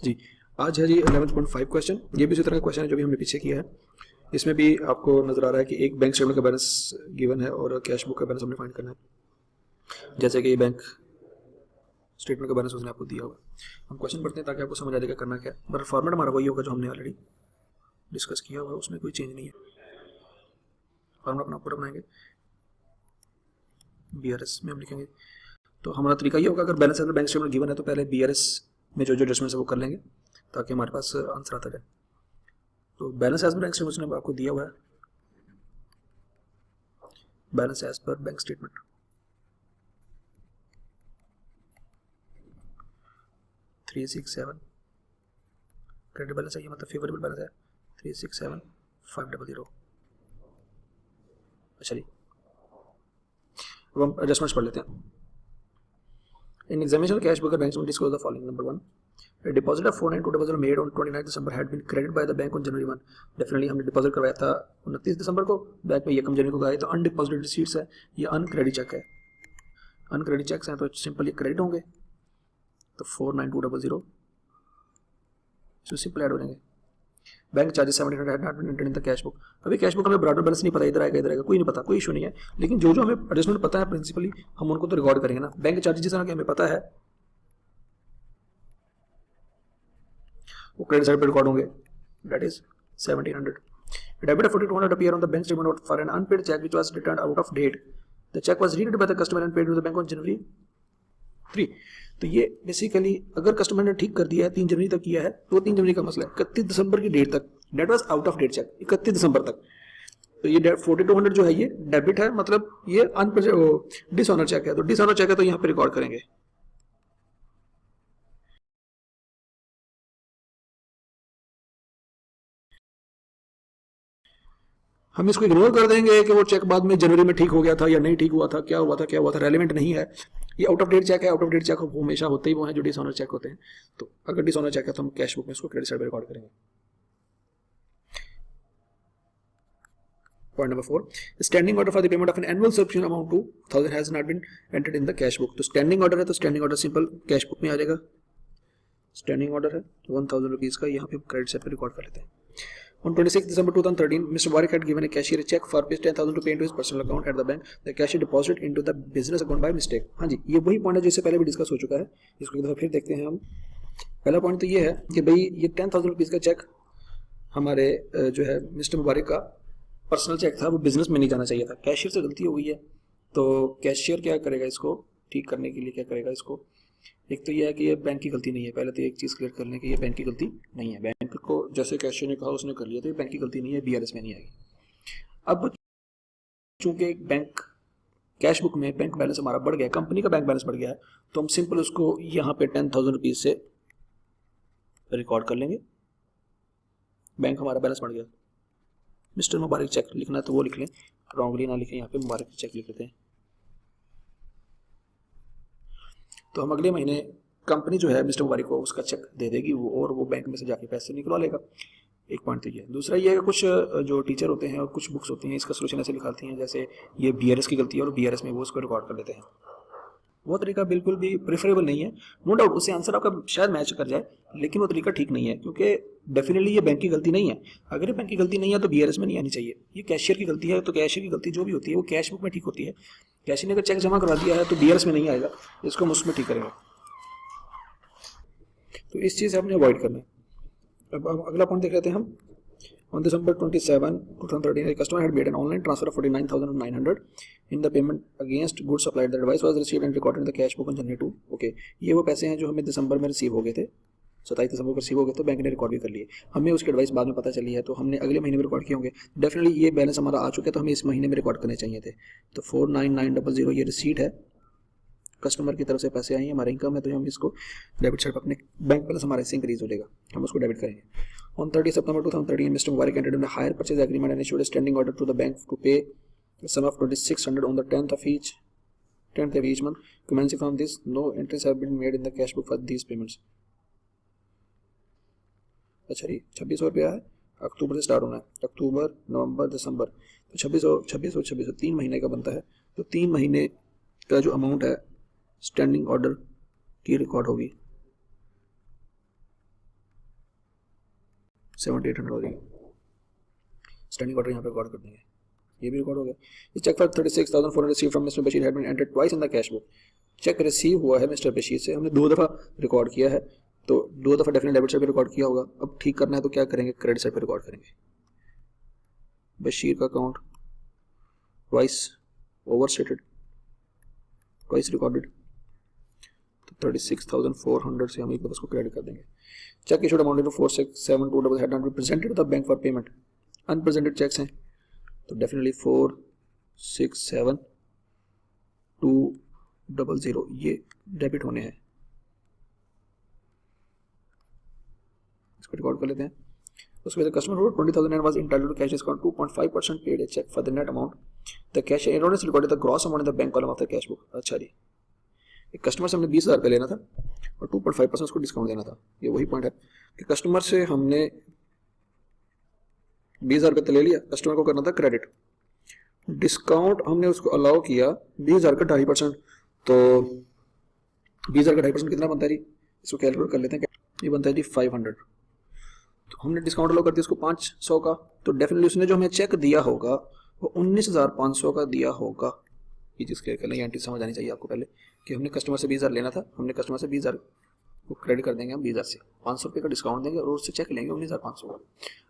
जी आज है जी 11.5 क्वेश्चन। ये भी उसी तरह का क्वेश्चन है जो भी हमने पीछे किया है। इसमें भी आपको नजर आ रहा है कि एक बैंक स्टेटमेंट का बैलेंस गिवन है और कैश बुक का बैलेंस हमने फाइंड करना है। जैसे कि ये बैंक स्टेटमेंट का बैलेंस उसने आपको दिया होगा। हम क्वेश्चन पढ़ते हैं ताकि आपको समझ आ जाएगा करना क्या है। बट फॉर्मेट हमारा वही होगा जो हमने ऑलरेडी डिस्कस किया हुआ, उसमें कोई चेंज नहीं है। फॉर्मेट अपना पूरा बनाएंगे, BRS में हम लिखेंगे। तो हमारा तरीका ये होगा, अगर बैलेंस अगर बैंक स्टेटमेंट गिवन है तो पहले BRS में जो जो एडजस्टमेंट है वो कर लेंगे ताकि हमारे पास आंसर आता जाए। तो balance as per bank statement ने आपको दिया हुआ है, balance as per bank statement 367 credit balance है, ये मतलब फेवरेबल बैलेंस है 367,500। अच्छा जी, अब हम एडजस्टमेंट्स पढ़ लेते हैं। In examination cash book bank statement disclose the following. Number 1, a deposit of 49200 made on 29 December had been credited by the bank on January 1। Definitely हमने डिपॉजिट करवाया था 29 दिसंबर को, बैंक में ये कम जनवरी को गया। तो अनडिपॉजिटेड रिसीट्स है, ये अनक्रेडिट चेक है। अनक्रेडिट चेक्स हैं तो सिंपल ये क्रेडिट होंगे। तो 49200 इसमें सिंपल ऐड हो जाएंगे। Bank charges 700 had not been entered in the cash book. अभी कैश बुक हमें ब्रॉडर बैलेंस नहीं पता, इधर आएगा इधर आएगा, कोई नहीं पता, कोई इशू नहीं है। लेकिन जो जो हमें एडजस्टमेंट पता है प्रिंसिपली हम उनको तो रिकॉर्ड करेंगे ना। बैंक चार्जेस जिस तरह के हमें पता है वो क्रेडिट साइड पे रिकॉर्ड होंगे, that is 1700। Debit of 4200 appear on the bank statement for an unpaid check which was returned out of date. The check was redated by the customer and paid to the bank on January 3। तो ये basically अगर customer ने ठीक कर दिया है 3 जनवरी तक किया है तो 3 जनवरी का मसला है। 31 दिसंबर की डेट तक, date was out of date cheque 31 दिसंबर तक। तो ये 4200 जो है ये डेबिट है, मतलब ये डिसऑनर चेक है। तो डिसऑनर चेक है तो यहाँ पे रिकॉर्ड करेंगे। हम इसको इग्नोर कर देंगे कि वो चेक बाद में जनवरी में ठीक हो गया था या नहीं ठीक हुआ था, क्या हुआ था, रेलेवेंट नहीं है। ये आउट ऑफ डेट चेक है। आउट ऑफ डेट चेक हमेशा होते ही वो हैं जो डिसऑनर चेक होते हैं। तो अगर डिसऑनर चेक है तो हम कैश बुक में इसको क्रेडिट साइड पे रिकॉर्ड करेंगे। Point number 4, standing order for the payment of an annual subscription amount to 1000 has not been entered in the cash book. तो स्टैंडिंग ऑर्डर है तो standing order simple cash book में आ जाएगा। Standing order है 1000 rupees का, यहाँ पे क्रेडिट साइड पे रिकॉर्ड कर लेते हैं। On 26 December 2013, Mr. Warwick had given a cashier a check for ₹10,000 to pay into his personal account at the bank. The cashier deposited into the business account by mistake। हाँ जी, ये वही point है जिससे पहले भी डिस्कस हो चुका है। इसको एक दफा फिर देखते हैं हम। पहला पॉइंट तो ये है कि भाई ये 10,000 रुपीज का चेक हमारे जो है मिस्टर मुबारक का पर्सनल चेक था, वो बिजनेस में नहीं जाना चाहिए था। कैशियर से गलती हो गई है तो कैशियर क्या करेगा, इसको ठीक करने के लिए क्या करेगा इसको। एक तो यह है कि ये बैंक की गलती नहीं है, पहले तो एक चीज़ क्लियर कर लें कि ये बैंक की गलती नहीं है। बैंक को जैसे कैशियर ने कहा उसने कर लिया, तो ये बैंक की गलती नहीं है, BRS में नहीं आएगी। अब चूंकि बैंक कैश बुक में बैंक बैलेंस हमारा बढ़ गया, कंपनी का बैंक बैलेंस बढ़ गया है, तो हम सिंपल उसको यहाँ पे 10,000 रुपीज से रिकॉर्ड कर लेंगे। बैंक हमारा बैलेंस बढ़ गया। मिस्टर मुबारक चेक लिखना है तो वो लिख लें, रॉन्गली ना लिखें, यहाँ पे मुबारक चेक लिख लेते हैं। तो हम अगले महीने कंपनी जो है मिस्टर मुबारक को उसका चेक दे देगी वो, और वो बैंक में से जाके पैसे निकलवा लेगा। एक पॉइंट तो ये है। दूसरा ये है कि कुछ जो टीचर होते हैं और कुछ बुक्स होती हैं इसका सोल्यूशन ऐसे निकालती हैं जैसे ये BRS की गलती है और BRS में वो उसको रिकॉर्ड कर लेते हैं। वो तरीका बिल्कुल भी प्रेफरेबल नहीं है। नो डाउट उससे आंसर आपका शायद मैच कर जाए, लेकिन वो तरीका ठीक नहीं है क्योंकि डेफिनेटली ये बैंक की गलती नहीं है। अगर ये बैंक की गलती नहीं है तो BRS में नहीं आनी चाहिए। ये कैशियर की गलती है, तो कैशियर की गलती जो भी होती है वो कैश बुक में ठीक होती है। कैशियर ने अगर चेक जमा करवा दिया है तो BRS में नहीं आएगा, इसको हम उसमें ठीक करेंगे। तो इस चीज़ से हमने अवॉइड करना है। अब अगला पॉइंट देख लेते हैं हम। On December 27, 2013, a customer had made an online transfer of 49,900 in the payment against goods supplied. The device was received and recorded in the cash book on January 2। Okay, ये वो पैसे हैं जो हमें दिसंबर में रिसीव हो गए थे, 27 दिसंबर को रिसीव हो गए, तो बैंक ने रिकॉर्ड भी कर लिए। हमें उसकी एडवाइस बाद में पता चली है तो हमने अगले महीने में रिकॉर्ड किए होंगे। डेफिनेटली ये बैलेंस हमारा आ चुका है तो हमें इस महीने में रिकॉर्ड करने चाहिए थे। तो 49900 ये रिसीट है, कस्टमर की तरफ से पैसे आए हैं, हमारा इनकम है, तो हम इसको डेबिट साइड पर अपने बैंक बैलेंस हमारे से इंक्रीज हो जाएगा, हम उसको डेबिट करेंगे। On 30 September 2013, Mr. Mubarak entered in a hire purchase agreement and issued a standing order to the bank to pay a sum of 2,600 on the 10th of each month. Commencing from this, no entries have been made in the cash book for these payments। अच्छा जी, 2600 रुपया है, अक्टूबर से start होना है, अक्टूबर नवंबर दिसंबर, तो 2600 3 महीने का बनता है। तो 3 महीने का जो अमाउंट है स्टैंडिंग ऑर्डर की रिकॉर्ड होगी। 7800 हो रही है। स्टैंडिंग ऑर्डर यहाँ पे रिकॉर्ड कर देंगे, ये भी रिकॉर्ड हो गया। Cheque for 36,400 receive from mister Bashir had been entered twice in the cash book. Cheque receive हुआ है मिस्टर बशीर से, हमने 2 दफ़ा रिकॉर्ड किया है, तो 2 दफ़ा डेफिनेट डेबिट साइड पे रिकॉर्ड किया होगा। अब ठीक करना है तो क्या करेंगे, क्रेडिट साइड पे रिकॉर्ड करेंगे। बशीर का account twice overstated, twice recorded, तो 36,400 से हम एक बार उसको क्रेडिट कर देंगे। Cheque issued amount to 4672 had not been presented the bank for payment. Unpresented cheques हैं तो डेफिनेटली 467200 ये डेबिट होने हैं, इसको रिकॉर्ड कर लेते हैं। उसके बाद customer wrote 20,000 and was entitled to cash discount 2.5% paid a check for the net amount. The cashier erroneously recorded the gross amount in the bank column of the cash book. अच्छा जी, एक customer से हमने 20,000 रुपये लेना था और 2.5% उसको discount देना था। ये वही पॉइंट है कि कस्टमर से हमने 20,000 रुपये ले लिया, कस्टमर को करना था क्रेडिट, डिस्काउंट हमने उसको अलाउ किया 20,000 का 2.5%, तो 20,000 का 2.5% कितना बनता है जी, इसको कैलकुलेट कर लेते हैं, ये बनता है जी 500। तो हमने डिस्काउंट अलाउ कर दिया उसको 500 का, तो डेफिनेटली उसने जो हमें चेक दिया होगा वो 19,500 का दिया होगा। ये चीज़ क्लियर कर लें, एंट्री समझ आनी चाहिए आपको पहले कि हमने कस्टमर से 20,000 लेना था, हमने कस्टमर से 20,000 को क्रेडिट कर देंगे हम 20,000 से, 500 रुपये का डिस्काउंट देंगे और उससे चेक लेंगे 19,500 का।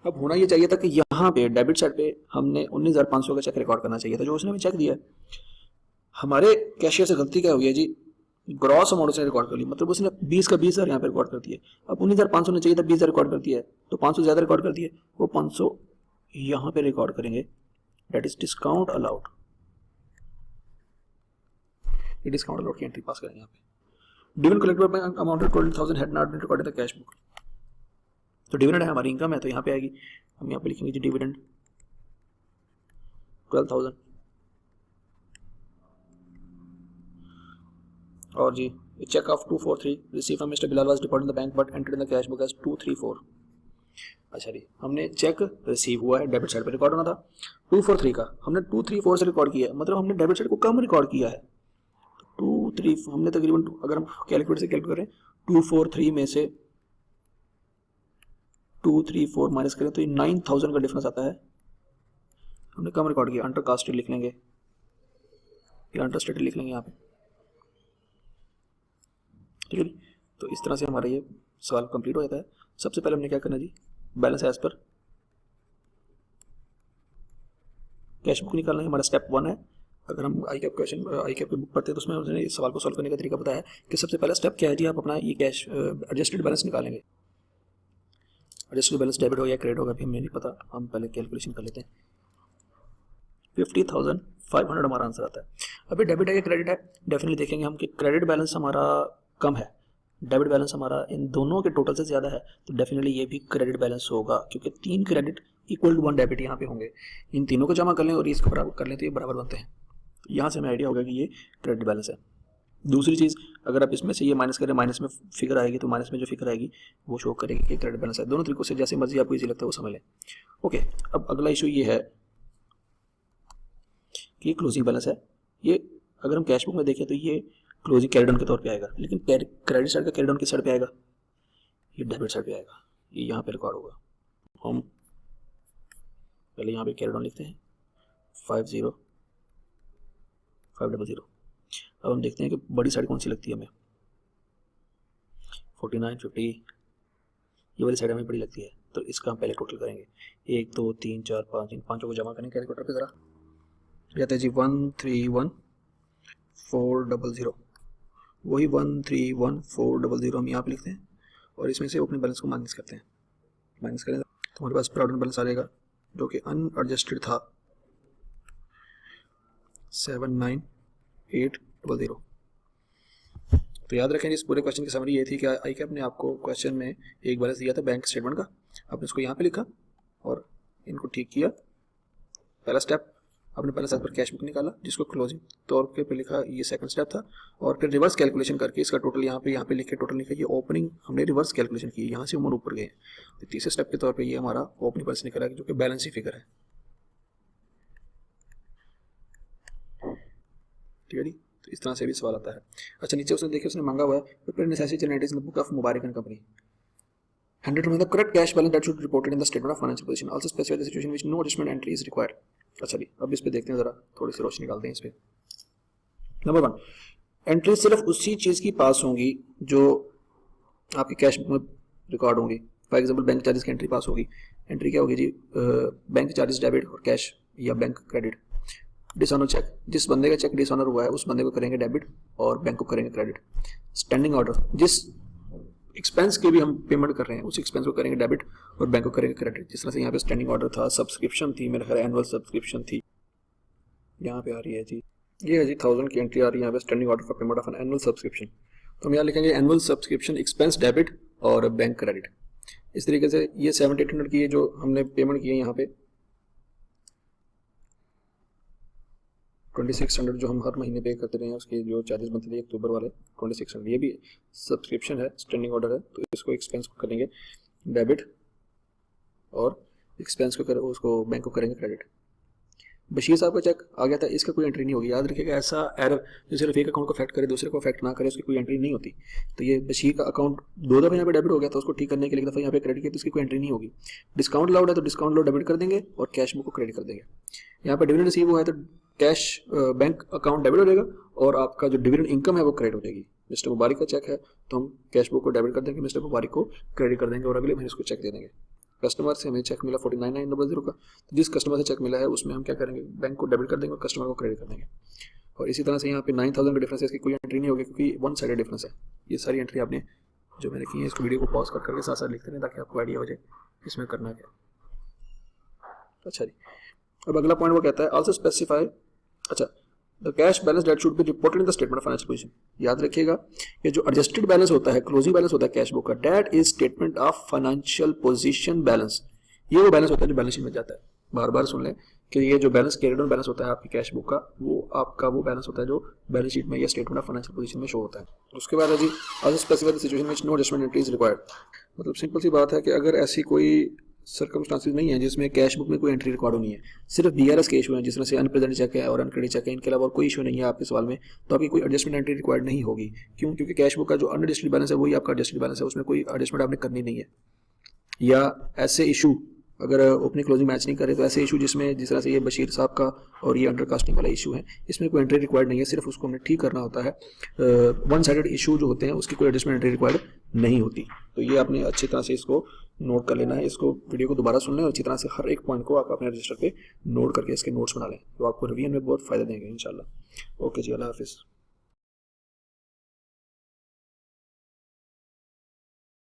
अब होना ये चाहिए था कि यहाँ पे डेबिट साइड पे हमने 19,500 का चेक रिकॉर्ड करना चाहिए था, जो उसने हमें चेक दिया है। हमारे कैशियर से गलती क्या हुई है जी, ग्रॉस अमाउंट उसने रिकॉर्ड कर ली, मतलब उसने 20 का 20,000 यहाँ पे रिकॉर्ड कर दिया। अब 19,500 चाहिए था, 20,000 रिकॉर्ड कर दिया है, तो 500 ज़्यादा रिकॉर्ड कर दिए, वो 500 यहाँ पे रिकॉर्ड करेंगे, डेट इज डिस्काउंट अलाउड। ये डिस्काउंट अलाउड की एंट्री पास करेंगे यहाँ पे। Dividend collected by bank amount 20,000 had not been recorded in the cash book. तो डिविडेंड है हमारी इनकम है, तो यहाँ पे आएगी, हम यहाँ पे लिखेंगे जी डिविडेंड 12,000, और जी cheque of 243 receive from mister Bilal was deposited in the bank but entered in the cash book as 234। अच्छा जी, हमने चेक रिसीव हुआ है, डेबिट साइड पे रिकॉर्ड होना था, 243 का हमने 234 से रिकॉर्ड किया है, मतलब हमने डेबिट साइड को कम रिकॉर्ड किया है। 234 हमने तकरीबन, अगर हम कैलकुलेटर से कैलकुलेट करें 243 में से 234 माइनस करें तो ये 9,000 का डिफरेंस आता है, हमने कम रिकॉर्ड किया। अंडर कास्टेड लिख लेंगे, या अंडर स्टेटेड लिख लेंगे यहाँ पे, ठीक है। तो इस तरह से हमारा ये सवाल कंप्लीट हो जाता है। सबसे पहले हमने क्या करना जी, बैलेंस एज पर कैश बुक निकालना है, हमारा स्टेप 1 है। अगर हम आई कैप की बुक पढ़ते हैं तो उसमें हमने इस सवाल को सॉल्व करने का तरीका बताया कि सबसे पहला स्टेप क्या है जी, आप अपना ये कैश एडजस्टेड बैलेंस निकालेंगे। एडजस्टेड बैलेंस डेबिट हो या क्रेडिट होगा अभी हमें नहीं पता, हम पहले कैलकुलेशन कर लेते हैं। 50,500 हमारा आंसर आता है। अभी डेबिट है या क्रेडिट है, डेफिनेटली देखेंगे हम कि क्रेडिट बैलेंस हमारा कम है, डेबिट बैलेंस हमारा इन दोनों के टोटल से ज़्यादा है, तो डेफिनेटली ये भी क्रेडिट बैलेंस होगा, क्योंकि 3 क्रेडिट इक्वल टू 1 डेबिट यहाँ पे होंगे। इन तीनों को जमा कर लें और इसको बराबर कर लें तो ये बराबर बनते हैं। यहाँ से हमें आइडिया होगा कि ये क्रेडिट बैलेंस है। दूसरी चीज़, अगर आप इसमें से ये माइनस करें, माइनस में फिगर आएगी तो माइनस में जो फिगर आएगी वो शो करेगी कि क्रेडिट बैलेंस है। दोनों तरीकों से जैसे मर्जी आपको इजी लगता है वो समझ लें। ओके, अब अगला इशू ये है कि क्लोजिंग बैलेंस है। ये अगर हम कैश बुक में देखें तो ये क्लोजिंग कैरी डाउन के तौर पे आएगा, लेकिन क्रेडिट साइड का कैरी डाउन किस साइड पे आएगा, ये डेबिट साइड पे आएगा, ये यहाँ पे रिकॉर्ड होगा। हम पहले यहाँ पे कैरी डाउन लिखते हैं 50,500। अब हम देखते हैं कि बड़ी साइड कौन सी लगती है हमें, 49, 50, ये वाली साइड हमें बड़ी लगती है, तो इसका हम पहले टोटल करेंगे। 1, 2, 3, 4, 5, इन पाँचों को जमा करेंगे कैलकुलेटर पे ज़रा, जाता है जी 131,400, वही 131,400 हम यहाँ पे लिखते हैं और इसमें से ओपनिंग बैलेंस को माइनस करते हैं। माइनस करें तो हमारे पास प्रोविडेंट बैलेंस आ जाएगा जो कि अनएडजस्टेड था 79,800। तो याद रखें इस पूरे क्वेश्चन की समरी ये थी कि आई कैप ने आपको क्वेश्चन में एक बैलेंस दिया था बैंक स्टेटमेंट का, आपने इसको यहाँ पे लिखा और इनको ठीक किया। पहला स्टेप आपने पहले साथ पर कैश बुक निकाला जिसको क्लोजिंग तौर पे लिखा, ये सेकंड स्टेप था। और फिर रिवर्स कैलकुलेशन करके इसका टोटल यहाँ पे लिखे, टोटल लिखा, ये ओपनिंग हमने रिवर्स कैलकुलेशन की, यहाँ से उम्र ऊपर गए। तो तीसरे स्टेप के तौर पे ये हमारा ओपनिंग बैलेंस निकला जो कि बैलेंस ही फिगर है, ठीक है जी। तो इस तरह से भी सवाल आता है। अच्छा, नीचे उसने देखिए उसने मांगा हुआ है prepare necessary generatives in the book of Mubarak and company. 100 rupees the correct cash balance that should be reported in the statement of financial position. Also specify the situation in which no adjustment entry is required. अच्छा जी, अब इस पे देखते हैं जरा, थोड़ी सी रोशनी डालते हैं इस पे. नंबर 1, एंट्री सिर्फ उसी चीज की पास होंगी जो आपकी कैश बुक में रिकॉर्ड होंगी. फॉर एग्जांपल बैंक चार्जेस की एंट्री पास होगी. एंट्री क्या होगी जी? बैंक चार्जेस डेबिट और कैश या बैंक क्रेडिट. डिसऑनर चेक, जिस बंदे का चेक डिसऑनर हुआ है उस बंदे को करेंगे डेबिट और बैंक को करेंगे क्रेडिट. स्टैंडिंग ऑर्डर, जिस एक्सपेंस के भी हम पेमेंट कर रहे हैं उस एक्सपेंस को करेंगे डेबिट और बैंक को करेंगे क्रेडिट. जिस तरह से यहाँ पे स्टैंडिंग ऑर्डर था, सब्सक्रिप्शन थी, मेरे ख्याल एनुअल सब्सक्रिप्शन थी, यहाँ पे आ रही है जी, ये है जी 1000 की एंट्री आ रही है यहाँ पे, standing order for payment of an annual subscription. तो हम यहाँ लिखेंगे एनुअल सब्सक्रिप्शन एक्सपेंस डेबिट और बैंक क्रेडिट. इस तरीके से ये 7800 की जो हमने पेमेंट की है यहाँ पे 2600 जो हम हर महीने पे करते रहे हैं उसके जो चार्जेस बनते थे अक्टूबर वाले 2600, ये भी सब्सक्रिप्शन है, स्टैंडिंग ऑर्डर है. तो इसको एक्सपेंस को करेंगे डेबिट और एक्सपेंस को उसको बैंक को करेंगे क्रेडिट. बशीर साहब का चेक आ गया था, इसका कोई एंट्री नहीं होगी. याद रखिएगा ऐसा एरर जो सिर्फ एक अकाउंट को अफेक्ट करे दूसरे को अफेक्ट ना करे उसकी कोई एंट्री नहीं होती. तो ये बशीर का अकाउंट 2 दफ़ा यहाँ पे डेबिट हो गया था, उसको ठीक करने के लिए एक दफ़ा यहाँ पे क्रेडिट किया तो उसकी कोई एंट्री नहीं होगी. डिस्काउंट अलाउड है तो डिस्काउंट अलाउड डेबिट कर देंगे और कैश बुक को क्रेडिट कर देंगे. यहाँ पे डिविडेंड रिसीव हुआ है तो कैश बैंक अकाउंट डेबिट हो जाएगा और आपका जो डिविडेंड इनकम है वो क्रेडिट हो जाएगी. मिस्टर मुबारक का चेक है तो हम कैश बुक को डेबिट कर देंगे, मिस्टर मुबारक को क्रेडिट कर देंगे और अगले महीने उसको चेक दे देंगे. कस्टमर से हमें चेक मिला 49,900 का, तो जिस कस्टमर से चेक मिला है उसमें हम क्या करेंगे, बैंक को डेबिट कर देंगे और कस्टमर को क्रेडिट कर देंगे. और इसी तरह से यहाँ पे 9000 का डिफरेंस है, इसकी कोई एंट्री नहीं होगी क्योंकि वन साइडेड डिफरेंस है. ये सारी एंट्री आपने जो मैंने की है इसको वीडियो को पॉज करके साथ साथ लिखते रहें ताकि आपको आइडिया हो जाए इसमें करना क्या. अच्छा जी, अब अगला पॉइंट वो कहता है ऑल्सो स्पेसिफाई, अच्छा the cash balance that should be reported in the statement of financial position. याद रखिएगा ये जो एडजस्टेड बैलेंस होता है, क्लोजिंग बैलेंस होता है कैश बुक का, that is statement of financial position balance. ये वो बैलेंस होता है जो बैलेंस शीट में जाता है. बार बार सुन लें कि ये जो बैलेंस कैरिड ऑन बैलेंस होता है आपकी कैश बुक का, वो आपका वो बैलेंस होता है जो बैलेंस शीट में या स्टेटमेंट ऑफ फाइनेंशियल पोजीशन में शो होता है. उसके बाद है जी also specify the situation which no adjustment entry is required. मतलब सिंपल सी बात है कि अगर ऐसी कोई सर्कमस्टांसेस नहीं है जिसमें कैश बुक में कोई एंट्री रिकॉर्ड होनी है, सिर्फ बीआरएस के इशू है जिस तरह से अनप्रेजेंट चेक है और अनक्रेडिट चेक है, इनके अलावा और कोई इशू नहीं है आपके सवाल में, तो आपकी कोई एडजस्टमेंट एंट्री रिक्वायर्ड नहीं होगी. क्यों? क्योंकि कैश बुक का जो अनएडजस्टेड बैलेंस है वही आपका एडजस्टेड बैलेंस है, उसमें कोई एडजस्टमेंट आपने करनी नहीं है. या ऐसे इशू अगर ओपनिंग क्लोजिंग मैच नहीं करे तो ऐसे इशू जिसमें जिस तरह से ये बशीर साहब का और ये अंडरकास्टिंग वाला इशू है, इसमें कोई एंट्री रिक्वायर्ड नहीं है, सिर्फ उसको हमने ठीक करना होता है. वन साइडेड इशू जो होते हैं उसकी कोई एडजस्टमेंट एंट्री रिक्वायर्ड नहीं होती. तो ये आपने अच्छी तरह से इसको नोट कर लेना है. इसको वीडियो को दोबारा सुन लें और अच्छी तरह से हर एक पॉइंट को आप अपने रजिस्टर पे नोट करके इसके नोट्स बना लें, तो आपको रिवीजन में बहुत फायदा देंगे इंशाल्लाह. ओके जी, अल्लाह हाफिज़.